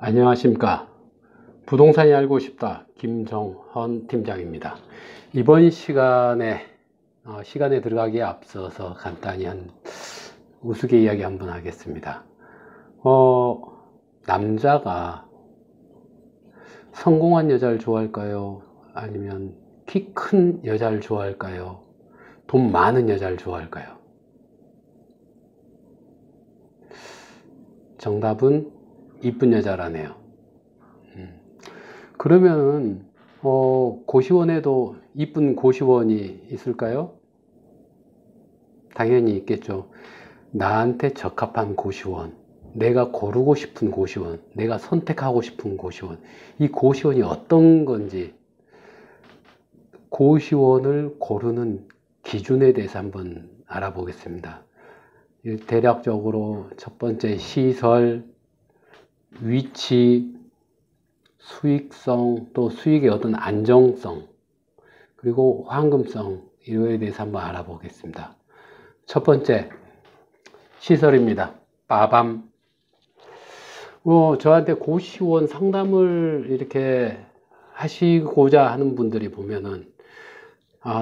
안녕하십니까. 부동산이 알고 싶다. 김정헌 팀장입니다. 이번 시간에 들어가기에 앞서서 간단히 우스갯이야기 한번 하겠습니다. 남자가 성공한 여자를 좋아할까요? 아니면 키 큰 여자를 좋아할까요? 돈 많은 여자를 좋아할까요? 정답은 이쁜 여자라네요. 그러면 고시원에도 이쁜 고시원이 있을까요? 당연히 있겠죠. 나한테 적합한 고시원, 내가 고르고 싶은 고시원, 내가 선택하고 싶은 고시원, 이 고시원이 어떤 건지, 고시원을 고르는 기준에 대해서 한번 알아보겠습니다. 대략적으로 첫 번째, 시설, 위치, 수익성, 또 수익의 어떤 안정성, 그리고 황금성, 이거에 대해서 한번 알아보겠습니다. 첫 번째, 시설입니다. 빠밤. 저한테 고시원 상담을 이렇게 하시고자 하는 분들이 보면은,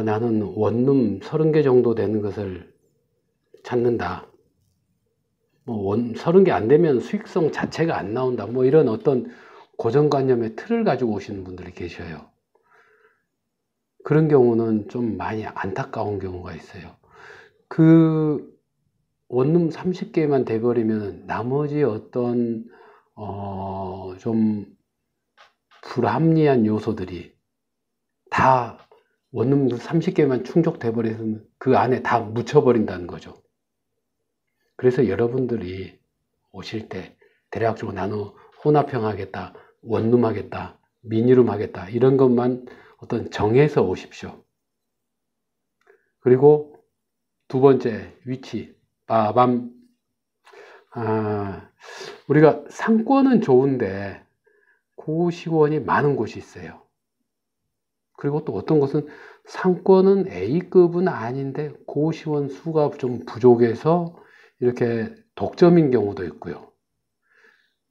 나는 원룸 30개 정도 되는 것을 찾는다. 30개 안 되면 수익성 자체가 안 나온다. 이런 어떤 고정관념의 틀을 가지고 오시는 분들이 계셔요. 그런 경우는 좀 많이 안타까운 경우가 있어요. 그 원룸 30개만 돼버리면 나머지 어떤 좀 불합리한 요소들이 다 원룸 30개만 충족돼 버리면 그 안에 다 묻혀버린다는 거죠. 그래서 여러분들이 오실 때 대략적으로 나는 혼합형 하겠다, 원룸 하겠다, 미니룸 하겠다, 이런 것만 어떤 정해서 오십시오. 그리고 두 번째, 위치. 빠밤. 우리가 상권은 좋은데 고시원이 많은 곳이 있어요. 그리고 또 어떤 곳은 상권은 A급은 아닌데 고시원 수가 좀 부족해서 이렇게 독점인 경우도 있고요.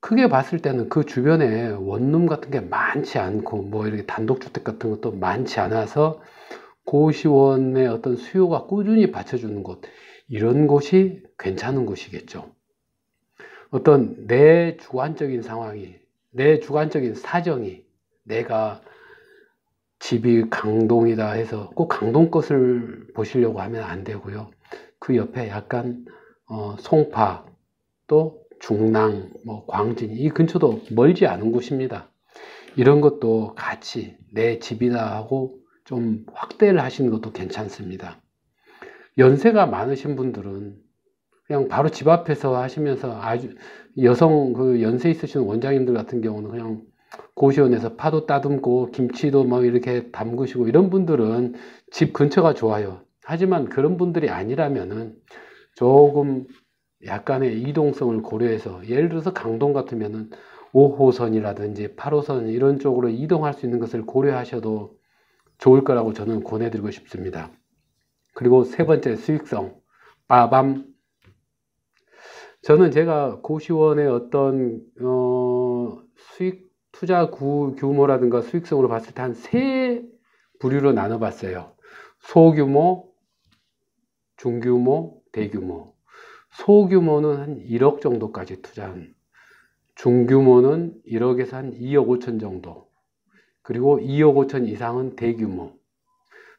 크게 봤을 때는 그 주변에 원룸 같은 게 많지 않고 이렇게 단독주택 같은 것도 많지 않아서 고시원의 어떤 수요가 꾸준히 받쳐주는 곳, 이런 곳이 괜찮은 곳이겠죠. 어떤 내 주관적인 상황이, 내 주관적인 사정이, 내가 집이 강동이다 해서 꼭 강동 것을 보시려고 하면 안 되고요. 그 옆에 약간 송파, 또 중랑, 광진, 이 근처도 멀지 않은 곳입니다. 이런 것도 같이 내 집이다 하고 좀 확대를 하시는 것도 괜찮습니다. 연세가 많으신 분들은 그냥 바로 집 앞에서 하시면서, 아주 여성 연세 있으신 원장님들 같은 경우는 그냥 고시원에서 파도 따듬고 김치도 이렇게 담그시고, 이런 분들은 집 근처가 좋아요. 하지만 그런 분들이 아니라면은 조금 약간의 이동성을 고려해서, 예를 들어서 강동 같으면은 5호선이라든지 8호선 이런 쪽으로 이동할 수 있는 것을 고려하셔도 좋을 거라고 저는 권해드리고 싶습니다. 그리고 세 번째, 수익성. 빠밤. 저는 제가 고시원의 어떤 수익 투자 규모라든가 수익성으로 봤을 때 한 세 부류로 나눠 봤어요. 소규모, 중규모, 대규모. 소규모는 한 1억 정도까지 투자한, 중규모는 1억에서 한 2억 5천 정도, 그리고 2억 5천 이상은 대규모.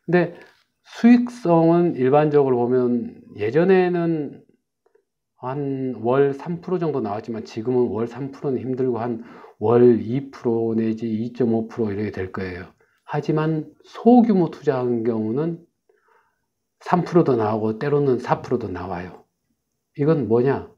근데 수익성은 일반적으로 보면 예전에는 한 월 3% 정도 나왔지만 지금은 월 3%는 힘들고 한 월 2% 내지 2.5% 이렇게 될 거예요. 하지만 소규모 투자한 경우는 3%도 나오고 때로는 4%도 나와요. 이건 뭐냐?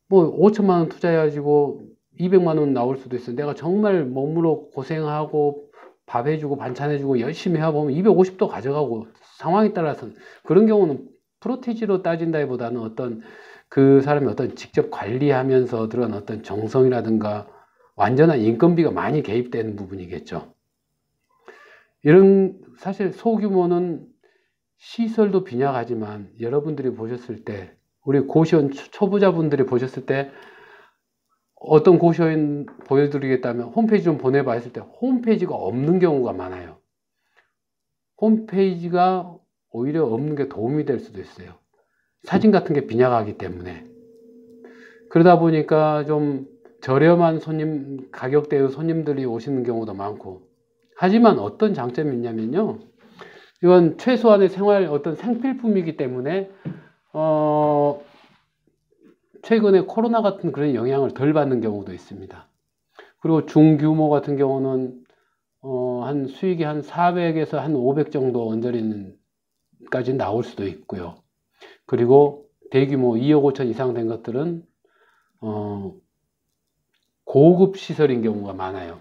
5천만 원 투자해가지고 200만 원 나올 수도 있어요. 내가 정말 몸으로 고생하고 밥 해주고 반찬 해주고 열심히 해보면 250도 가져가고, 상황에 따라서는 그런 경우는 프로티지로 따진다기보다는 어떤 그 사람이 어떤 직접 관리하면서 들어간 어떤 정성이라든가 완전한 인건비가 많이 개입되는 부분이겠죠. 사실 소규모는 시설도 빈약하지만 여러분들이 보셨을 때, 우리 고시원 초보자분들이 보셨을 때 어떤 고시원 보여드리겠다면 홈페이지 좀 보내봐 했을 때 홈페이지가 없는 경우가 많아요. 홈페이지가 오히려 없는 게 도움이 될 수도 있어요. 사진 같은 게 빈약하기 때문에. 그러다 보니까 좀 저렴한 가격대의 손님들이 오시는 경우도 많고. 하지만 어떤 장점이 있냐면요. 이건 최소한의 어떤 생필품이기 때문에, 최근에 코로나 같은 그런 영향을 덜 받는 경우도 있습니다. 그리고 중규모 같은 경우는, 한 수익이 한 400에서 한 500 정도 언저리까지 나올 수도 있고요. 그리고 대규모 2억 5천 이상 된 것들은, 고급 시설인 경우가 많아요.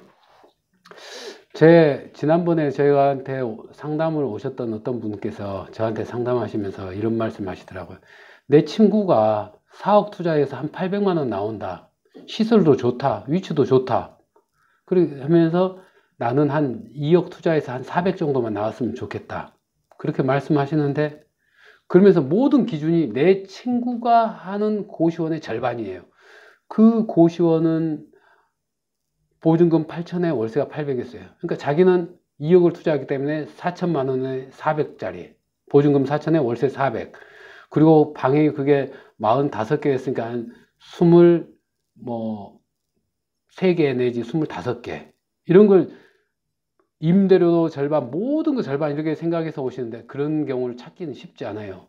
지난번에 저희한테 상담을 오셨던 어떤 분께서 저한테 상담하시면서 이런 말씀 하시더라고요. 내 친구가 4억 투자해서 한 800만 원 나온다. 시설도 좋다. 위치도 좋다. 하면서 나는 한 2억 투자해서 한 400 정도만 나왔으면 좋겠다. 그렇게 말씀하시는데, 그러면서 모든 기준이 내 친구가 하는 고시원의 절반이에요. 그 고시원은 보증금 8천에 월세가 800이었어요. 그러니까 자기는 2억을 투자하기 때문에 4천만 원에 400짜리. 보증금 4천에 월세 400. 그리고 방이 그게 45개였으니까 한 23개 내지 25개. 이런 걸 임대료도 절반, 모든 거 절반 이렇게 생각해서 오시는데 그런 경우를 찾기는 쉽지 않아요.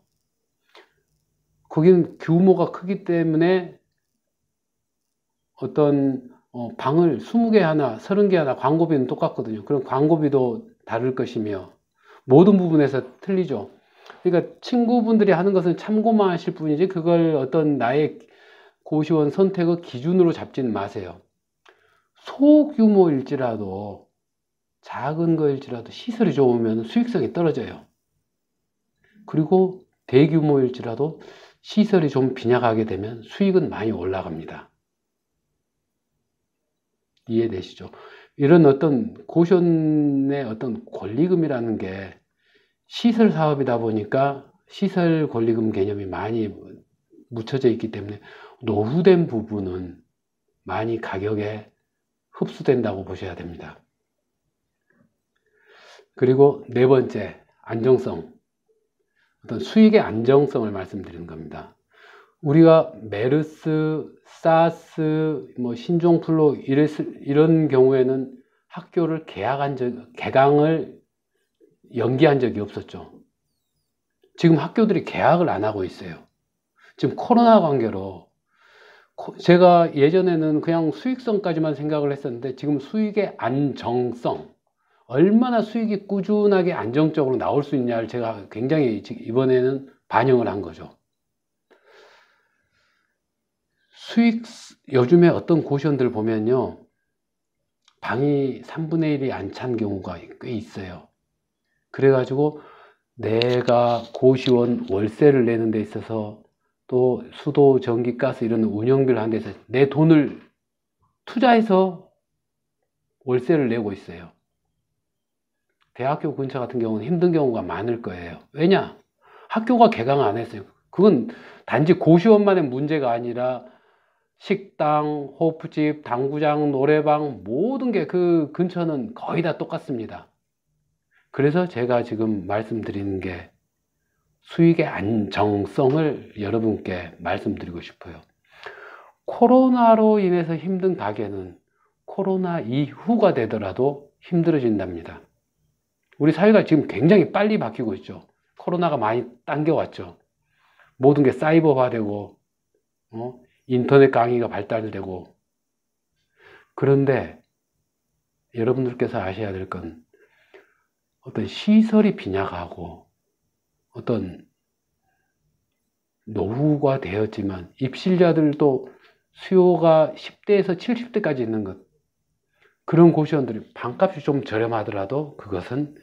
거기는 규모가 크기 때문에 어떤 방을 20개 하나, 30개 하나 광고비는 똑같거든요. 그럼 광고비도 다를 것이며 모든 부분에서 틀리죠. 그러니까 친구분들이 하는 것은 참고만 하실 뿐이지 그걸 어떤 나의 고시원 선택의 기준으로 잡지는 마세요. 소규모일지라도 작은 거일지라도 시설이 좋으면 수익성이 떨어져요. 그리고 대규모일지라도 시설이 좀 빈약하게 되면 수익은 많이 올라갑니다. 이해되시죠? 이런 어떤 고시원의 어떤 권리금이라는 게 시설 사업이다 보니까 시설 권리금 개념이 많이 묻혀져 있기 때문에 노후된 부분은 많이 가격에 흡수된다고 보셔야 됩니다. 그리고 네 번째, 안정성. 어떤 수익의 안정성을 말씀드리는 겁니다. 우리가 메르스, 사스, 신종플루 이런 경우에는 학교를 개강을 연기한 적이 없었죠. 지금 학교들이 개학을 안 하고 있어요. 지금 코로나 관계로 제가 예전에는 그냥 수익성까지만 생각을 했었는데 지금 수익의 안정성, 얼마나 수익이 꾸준하게 안정적으로 나올 수 있냐를 제가 굉장히 이번에는 반영을 한 거죠. 요즘에 어떤 고시원들 보면요, 방이 3분의 1이 안 찬 경우가 꽤 있어요. 그래가지고 내가 고시원 월세를 내는 데 있어서 또 수도, 전기, 가스 이런 운영비를 하는 데서 내 돈을 투자해서 월세를 내고 있어요. 대학교 근처 같은 경우는 힘든 경우가 많을 거예요. 왜냐? 학교가 개강 안 했어요. 그건 단지 고시원만의 문제가 아니라 식당, 호프집, 당구장, 노래방 모든 게 그 근처는 거의 다 똑같습니다. 그래서 제가 지금 말씀드리는 게 수익의 안정성을 여러분께 말씀드리고 싶어요. 코로나로 인해서 힘든 가게는 코로나 이후가 되더라도 힘들어진답니다. 우리 사회가 지금 굉장히 빨리 바뀌고 있죠. 코로나가 많이 당겨왔죠. 모든 게 사이버화되고 인터넷 강의가 발달되고. 그런데 여러분들께서 아셔야 될 건 어떤 시설이 빈약하고 어떤 노후가 되었지만 입실자들도 수요가 10대에서 70대까지 있는 것, 그런 고시원들이 방값이 좀 저렴하더라도 그것은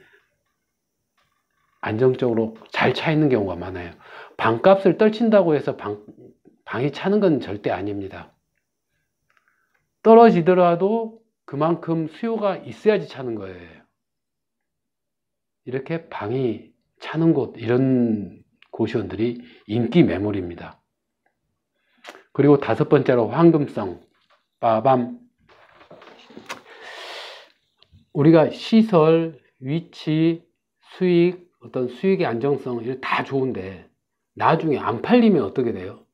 안정적으로 잘 차 있는 경우가 많아요. 방값을 떨친다고 해서 방이 차는 건 절대 아닙니다. 떨어지더라도 그만큼 수요가 있어야지 차는 거예요. 이렇게 방이 차는 곳, 이런 고시원들이 인기 매물입니다. 그리고 다섯 번째로 황금성. 빠밤. 우리가 시설, 위치, 수익, 어떤 수익의 안정성, 이거 다 좋은데, 나중에 안 팔리면 어떻게 돼요?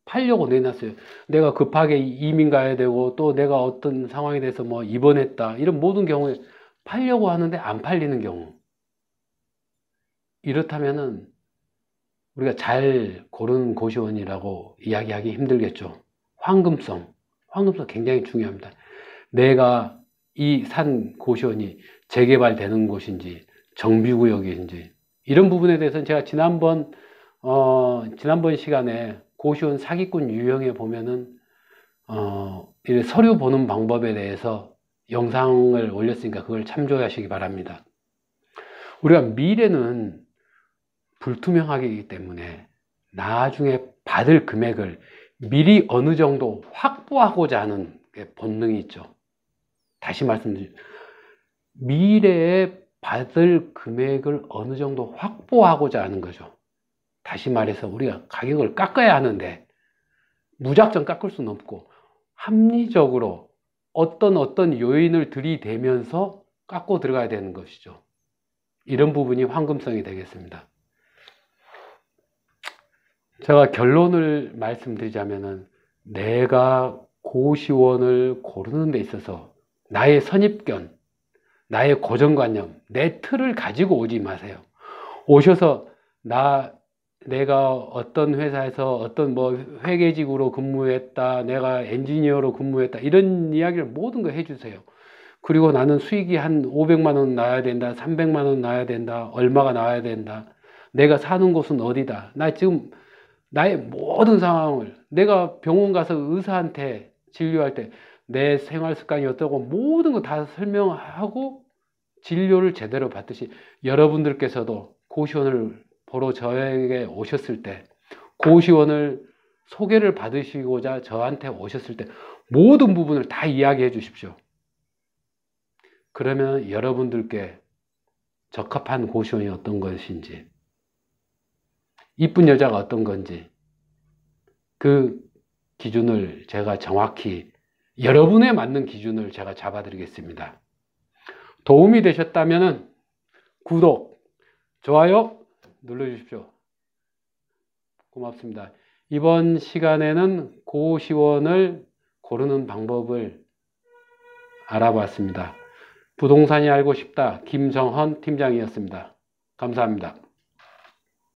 팔려고 내놨어요. 내가 급하게 이민 가야 되고, 또 내가 어떤 상황에 대해서 뭐 입원했다. 이런 모든 경우에 팔려고 하는데 안 팔리는 경우. 이렇다면은 우리가 잘 고르는 고시원이라고 이야기하기 힘들겠죠. 황금성 굉장히 중요합니다. 내가 이 산 고시원이 재개발되는 곳인지 정비구역인지 이런 부분에 대해서는 제가 지난번 시간에 고시원 사기꾼 유형에 보면은 서류 보는 방법에 대해서 영상을 올렸으니까 그걸 참조하시기 바랍니다. 우리가 미래는 불투명하기 때문에 나중에 받을 금액을 미리 어느 정도 확보하고자 하는 본능이 있죠. 다시 말씀드리죠. 미래에 받을 금액을 어느 정도 확보하고자 하는 거죠. 다시 말해서 우리가 가격을 깎아야 하는데 무작정 깎을 수는 없고 합리적으로 어떤 요인을 들이대면서 깎고 들어가야 되는 것이죠. 이런 부분이 황금성이 되겠습니다. 제가 결론을 말씀드리자면은 내가 고시원을 고르는 데 있어서 나의 선입견, 나의 고정관념, 내 틀을 가지고 오지 마세요. 오셔서 내가 어떤 회사에서 어떤 뭐 회계직으로 근무했다, 내가 엔지니어로 근무했다, 이런 이야기를 모든 거 해주세요. 그리고 나는 수익이 한 500만 원 나와야 된다, 300만 원 나와야 된다, 얼마가 나와야 된다, 내가 사는 곳은 어디다, 나 지금 나의 모든 상황을, 내가 병원 가서 의사한테 진료할 때 내 생활 습관이 어떠고 모든 거 다 설명하고 진료를 제대로 받듯이 여러분들께서도 고시원을 보러 저에게 오셨을 때, 고시원을 소개를 받으시고자 저한테 오셨을 때 모든 부분을 다 이야기해 주십시오. 그러면 여러분들께 적합한 고시원이 어떤 것인지, 이쁜 여자가 어떤 건지 그 기준을 제가 정확히 여러분에 맞는 기준을 제가 잡아드리겠습니다. 도움이 되셨다면 구독, 좋아요 눌러주십시오. 고맙습니다. 이번 시간에는 고시원을 고르는 방법을 알아봤습니다. 부동산이 알고 싶다 김정헌 팀장이었습니다. 감사합니다.